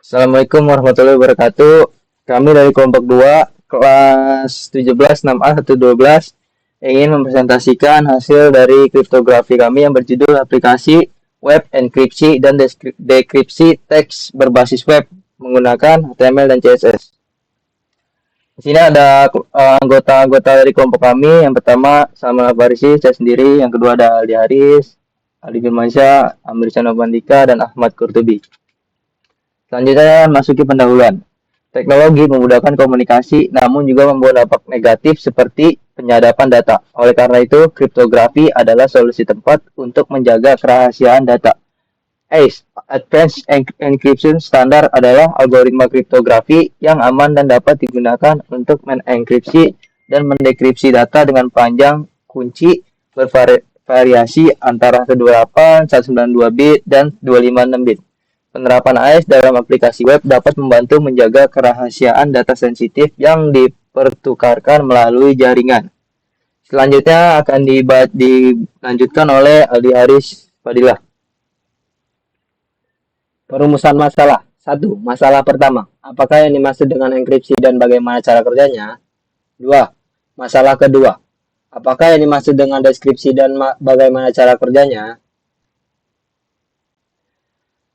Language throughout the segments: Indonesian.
Assalamualaikum warahmatullahi wabarakatuh. Kami dari kelompok 2 kelas 17 6A 112 ingin mempresentasikan hasil dari kriptografi kami yang berjudul aplikasi web enkripsi dan dekripsi teks berbasis web menggunakan HTML dan CSS. Di sini ada anggota-anggota dari kelompok kami. Yang pertama sama Farisi, saya sendiri. Yang kedua ada Aldi Haris, Ali Firmansyah, Amir Canobandika, dan Ahmad Kurtubi. Selanjutnya masuki pendahuluan. Teknologi memudahkan komunikasi namun juga membawa dampak negatif seperti penyadapan data. Oleh karena itu, kriptografi adalah solusi tepat untuk menjaga kerahasiaan data. ACE, Advanced Encryption Standard adalah algoritma kriptografi yang aman dan dapat digunakan untuk mengenkripsi dan mendekripsi data dengan panjang kunci bervariasi antara 128, 192 bit, dan 256 bit. Penerapan AES dalam aplikasi web dapat membantu menjaga kerahasiaan data sensitif yang dipertukarkan melalui jaringan. Selanjutnya akan dilanjutkan oleh Aldi Haris Fadilah. Perumusan masalah. 1. Masalah pertama. Apakah yang dimaksud dengan enkripsi dan bagaimana cara kerjanya? 2. Masalah kedua. Apakah yang dimaksud dengan deskripsi dan bagaimana cara kerjanya?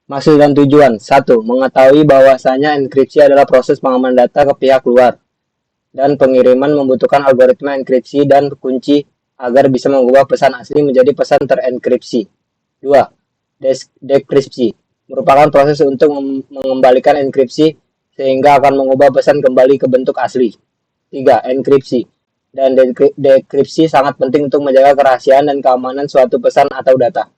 Maksud dan tujuan. 1. Mengetahui bahwasanya enkripsi adalah proses pengamanan data ke pihak luar dan pengiriman membutuhkan algoritma enkripsi dan kunci agar bisa mengubah pesan asli menjadi pesan terenkripsi. 2. Dekripsi merupakan proses untuk mengembalikan enkripsi sehingga akan mengubah pesan kembali ke bentuk asli. 3. Enkripsi dan dekripsi sangat penting untuk menjaga kerahasiaan dan keamanan suatu pesan atau data.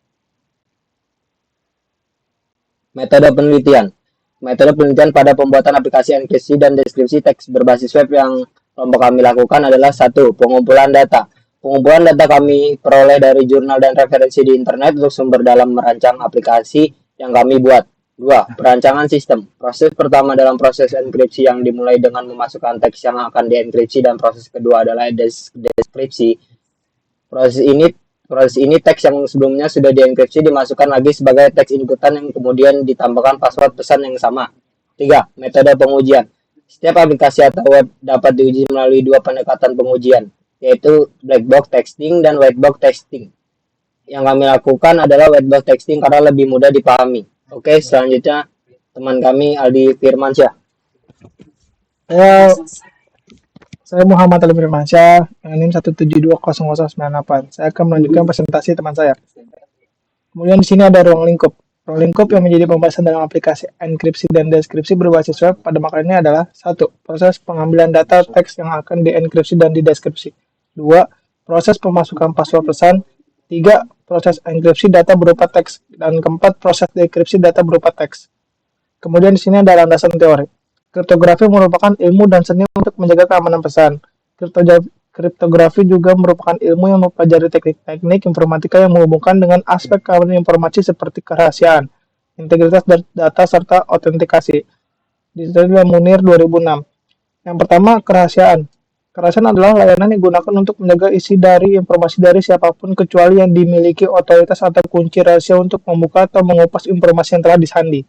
Metode penelitian. Metode penelitian pada pembuatan aplikasi enkripsi dan deskripsi teks berbasis web yang kelompok kami lakukan adalah 1. Pengumpulan data. Pengumpulan data kami peroleh dari jurnal dan referensi di internet untuk sumber dalam merancang aplikasi yang kami buat. 2. Perancangan sistem. Proses pertama dalam proses enkripsi yang dimulai dengan memasukkan teks yang akan dienkripsi dan proses kedua adalah deskripsi. Proses ini teks yang sebelumnya sudah dienkripsi dimasukkan lagi sebagai teks inputan yang kemudian ditambahkan password pesan yang sama. 3. Metode pengujian. Setiap aplikasi atau web dapat diuji melalui dua pendekatan pengujian, yaitu black box testing dan white box testing. Yang kami lakukan adalah white box testing karena lebih mudah dipahami. Oke, selanjutnya teman kami Aldi Firmansyah. Saya Muhammad Ali Firmansyah dengan NIM 1720098. Saya akan melanjutkan presentasi teman saya. Kemudian di sini ada ruang lingkup. Ruang lingkup yang menjadi pembahasan dalam aplikasi enkripsi dan deskripsi berbasis web pada makalah ini adalah 1. Proses pengambilan data teks yang akan dienkripsi dan dideskripsi. 2. Proses pemasukan password pesan. 3. Proses enkripsi data berupa teks. Dan keempat, proses dekripsi data berupa teks. Kemudian di sini ada landasan teori. Kriptografi merupakan ilmu dan seni untuk menjaga keamanan pesan. Kriptografi juga merupakan ilmu yang mempelajari teknik-teknik informatika yang menghubungkan dengan aspek keamanan informasi seperti kerahasiaan, integritas data, serta autentikasi. Detailnya Munir 2006. Yang pertama, kerahasiaan. Kerahasiaan adalah layanan yang digunakan untuk menjaga isi dari informasi dari siapapun kecuali yang dimiliki otoritas atau kunci rahasia untuk membuka atau mengupas informasi yang telah disandi.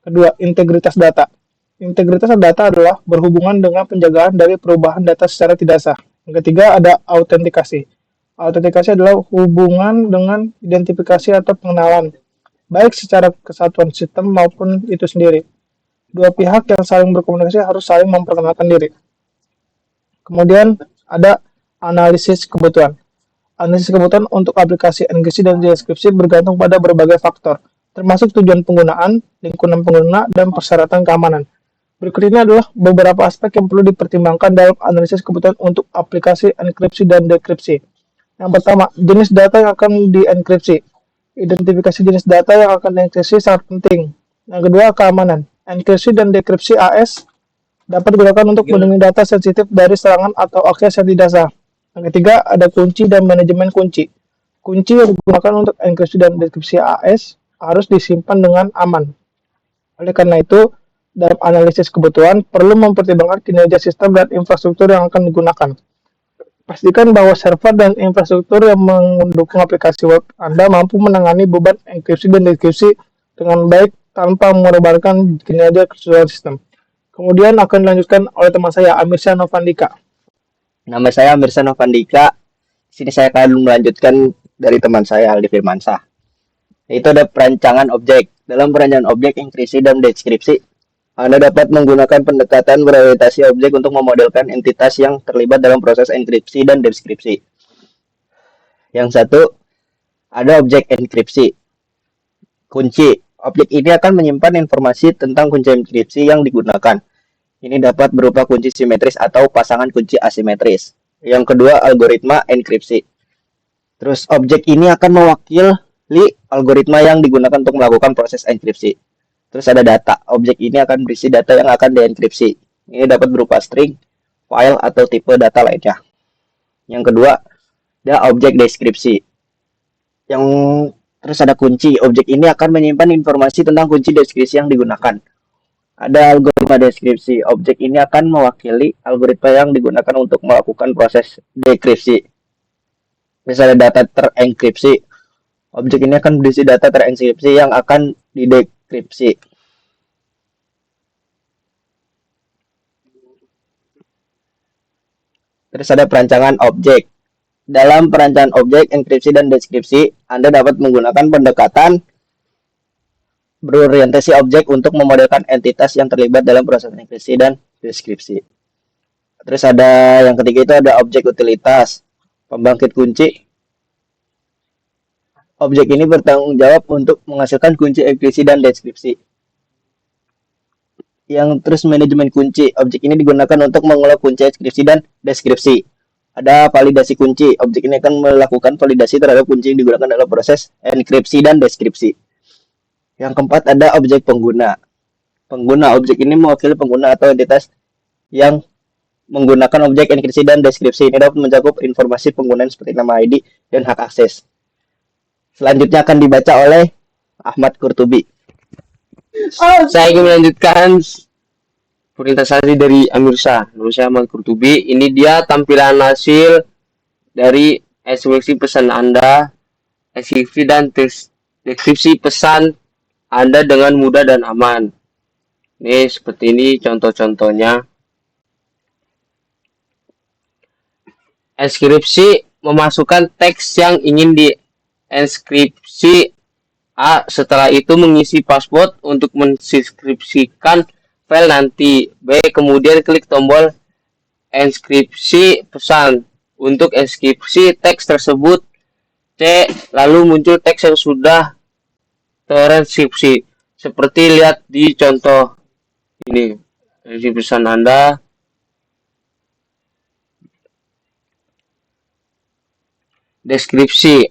Kedua, integritas data. Integritas data adalah berhubungan dengan penjagaan dari perubahan data secara tidak sah. Yang ketiga ada autentikasi. Autentikasi adalah hubungan dengan identifikasi atau pengenalan, baik secara kesatuan sistem maupun itu sendiri. Dua pihak yang saling berkomunikasi harus saling memperkenalkan diri. Kemudian ada analisis kebutuhan. Analisis kebutuhan untuk aplikasi enkripsi dan deskripsi bergantung pada berbagai faktor, termasuk tujuan penggunaan, lingkungan pengguna, dan persyaratan keamanan. Berikut ini adalah beberapa aspek yang perlu dipertimbangkan dalam analisis kebutuhan untuk aplikasi enkripsi dan dekripsi. Yang pertama, jenis data yang akan dienkripsi. Identifikasi jenis data yang akan dienkripsi sangat penting. Yang kedua, keamanan. Enkripsi dan dekripsi AES dapat digunakan untuk melindungi data sensitif dari serangan atau akses yang tidak sah. Yang ketiga, ada kunci dan manajemen kunci. Kunci yang digunakan untuk enkripsi dan dekripsi AES harus disimpan dengan aman. Oleh karena itu, dalam analisis kebutuhan, perlu mempertimbangkan kinerja sistem dan infrastruktur yang akan digunakan. Pastikan bahwa server dan infrastruktur yang mendukung aplikasi web Anda mampu menangani beban enkripsi dan dekripsi dengan baik tanpa mengorbankan kinerja keseluruhan sistem. Kemudian akan dilanjutkan oleh teman saya, Amirsyah Novandika. Nama saya Mirsa Novandika. Sini saya akan melanjutkan dari teman saya Aldi Firmansyah. Itu ada perancangan objek. Dalam perancangan objek, enkripsi dan deskripsi, Anda dapat menggunakan pendekatan berorientasi objek untuk memodelkan entitas yang terlibat dalam proses enkripsi dan deskripsi. Yang satu, ada objek enkripsi. Kunci. Objek ini akan menyimpan informasi tentang kunci enkripsi yang digunakan. Ini dapat berupa kunci simetris atau pasangan kunci asimetris. Yang kedua, algoritma enkripsi. Terus objek ini akan mewakili algoritma yang digunakan untuk melakukan proses enkripsi. Terus ada data. Objek ini akan berisi data yang akan dienkripsi. Ini dapat berupa string, file, atau tipe data lainnya. Yang kedua, ada objek deskripsi. Terus ada kunci. Objek ini akan menyimpan informasi tentang kunci deskripsi yang digunakan. Ada algoritma deskripsi. Objek ini akan mewakili algoritma yang digunakan untuk melakukan proses dekripsi. Terus ada data terenkripsi. Objek ini akan berisi data terenkripsi yang akan didekripsi. Terus ada perancangan objek. Dalam perancangan objek, enkripsi, dan deskripsi, Anda dapat menggunakan pendekatan berorientasi objek untuk memodelkan entitas yang terlibat dalam proses enkripsi dan deskripsi. Terus ada yang ketiga itu ada objek utilitas, pembangkit kunci. Objek ini bertanggung jawab untuk menghasilkan kunci enkripsi dan deskripsi. Yang terus manajemen kunci, objek ini digunakan untuk mengolah kunci enkripsi dan deskripsi. Ada validasi kunci, objek ini akan melakukan validasi terhadap kunci yang digunakan dalam proses enkripsi dan deskripsi. Yang keempat ada objek pengguna. Pengguna, objek ini mewakili pengguna atau entitas yang menggunakan objek enkripsi dan deskripsi. Ini dapat mencakup informasi pengguna seperti nama ID dan hak akses. Selanjutnya akan dibaca oleh Ahmad Qurtubi. Saya ingin melanjutkan presentasi dari Amirsyah. Nama saya Ahmad Qurtubi. Ini dia tampilan hasil dari eksekusi pesan Anda, eksekusi dan deskripsi pesan Anda dengan mudah dan aman. Ini seperti ini contoh-contohnya. Enkripsi memasukkan teks yang ingin dienkripsi. A. Setelah itu mengisi password untuk menskripsikan file nanti. B. Kemudian klik tombol enkripsi pesan untuk enkripsi teks tersebut. C. Lalu muncul teks yang sudah terenkripsi seperti lihat di contoh ini. Enkripsi pesan Anda. Deskripsi.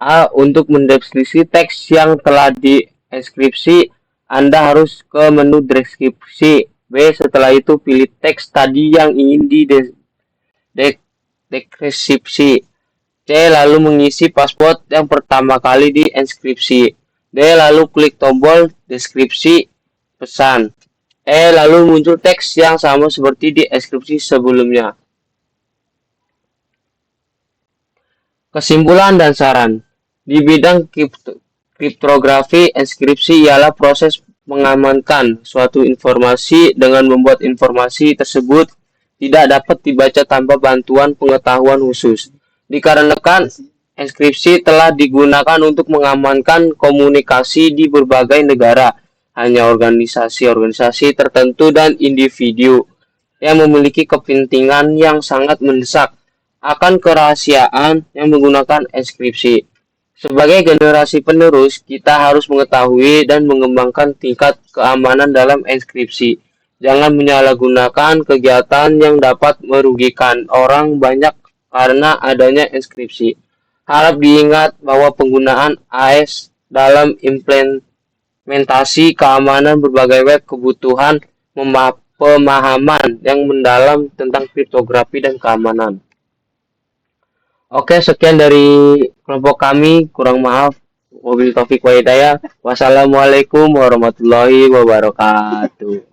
A. Untuk mendeskripsi teks yang telah dienkripsi, Anda harus ke menu deskripsi. B. Setelah itu pilih teks tadi yang ingin dekripsi. C. Lalu mengisi password yang pertama kali dienkripsi. D. Lalu klik tombol deskripsi pesan. E. Lalu muncul teks yang sama seperti di deskripsi sebelumnya. Kesimpulan dan saran. Di bidang kriptografi, enkripsi ialah proses mengamankan suatu informasi dengan membuat informasi tersebut tidak dapat dibaca tanpa bantuan pengetahuan khusus. Dikarenakan enkripsi telah digunakan untuk mengamankan komunikasi di berbagai negara, hanya organisasi-organisasi tertentu dan individu yang memiliki kepentingan yang sangat mendesak akan kerahasiaan yang menggunakan enkripsi. Sebagai generasi penerus, kita harus mengetahui dan mengembangkan tingkat keamanan dalam enkripsi. Jangan menyalahgunakan kegiatan yang dapat merugikan orang banyak karena adanya enkripsi. Harap diingat bahwa penggunaan AES dalam implementasi keamanan berbagai web kebutuhan pemahaman yang mendalam tentang kriptografi dan keamanan. Oke, sekian dari kelompok kami. Kurang maaf. Wabillahi taufiq wa hidayah. Wassalamualaikum warahmatullahi wabarakatuh.